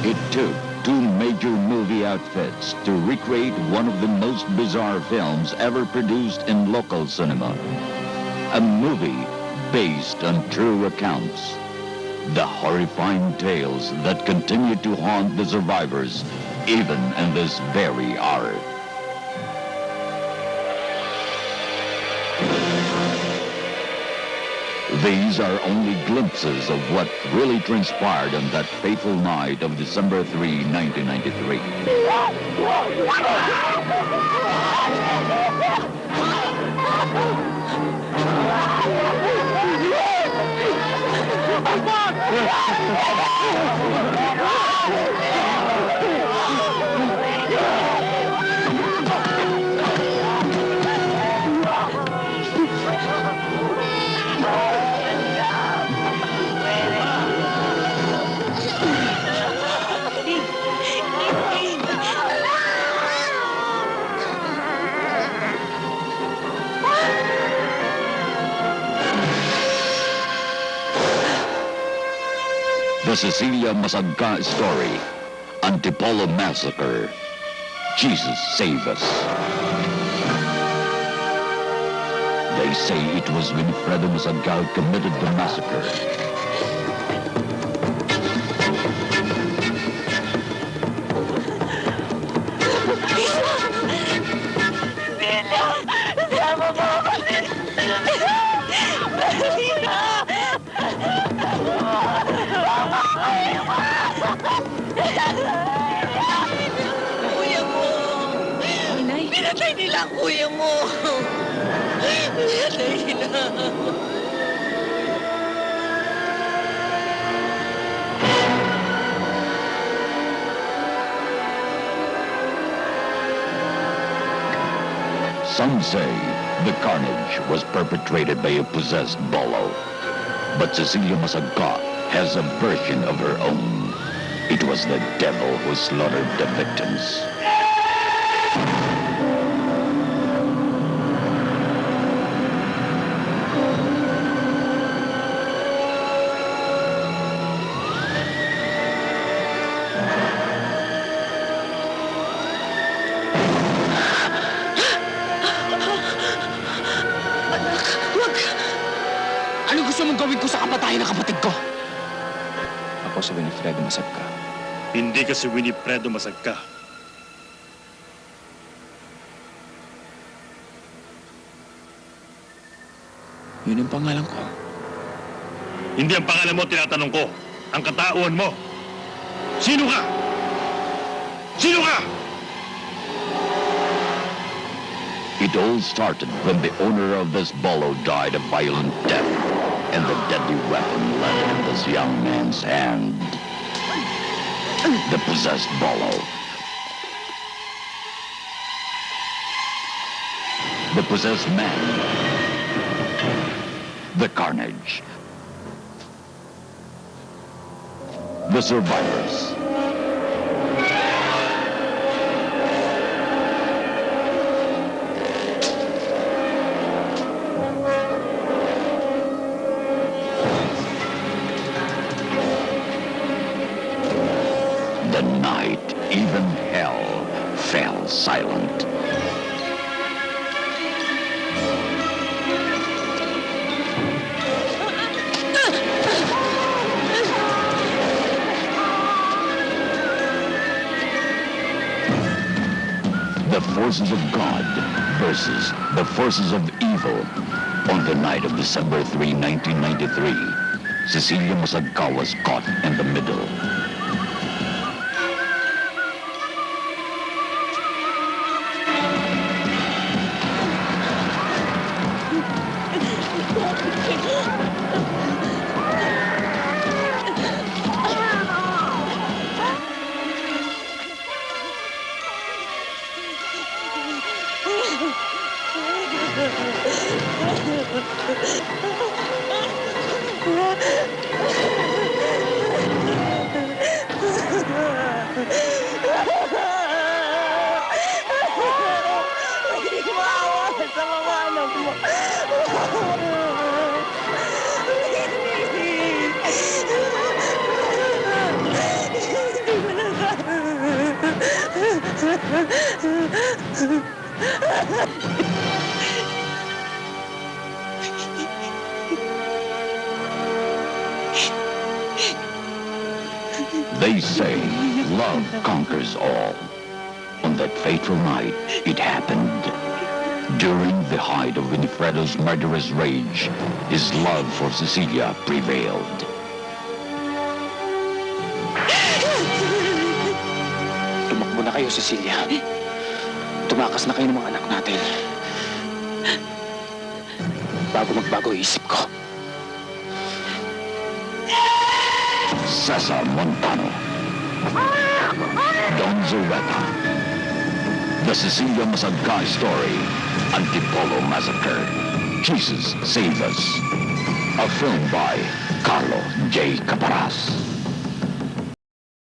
It took two major movie outfits to recreate one of the most bizarre films ever produced in local cinema. A movie based on true accounts. The horrifying tales that continue to haunt the survivors even in this very hour. These are only glimpses of what really transpired on that fateful night of December 3, 1993. The Cecilia Masagka story, Antipolo Massacre. Jesus save us. They say it was Winifredo Masagka who committed the massacre. Kuya mo! Inay? Pinatay nila ang kuya mo! Pinatay nila! Some say the carnage was perpetrated by a possessed bolo. But Cecilia Masagka has a version of her own. It was the devil who slaughtered the victims. Ano gusto mong gawin ko sa kamatayan ng kapatid ko? Ako si Winifredo Masagka. Hindi ka si Winifredo Masagka. Yun ang pangalan ko. Hindi ang pangalan mo tinatanong ko. Ang katauhan mo. Sino ka? Sino ka? It all started when the owner of this bolo died a violent death, and the deadly weapon landed in this young man's hand. The possessed bolo. The possessed man. The carnage. The survivors. The night, even hell, fell silent. The forces of God versus the forces of evil. On the night of December 3, 1993, Cecilia Masagka was caught in the middle. They say love conquers all. On that fateful night, it happened. During the height of Winifredo's murderous rage, his love for Cecilia prevailed. Tumakbo na kayo, Cecilia. Tumakas na kayo ng mga anak natin. Bago magbago isip ko. Cesar Montano. Don Zureta. The Cecilia Masagka Story. Antipolo Massacre. Jesus Save Us. A film by Carlo J. Caparas.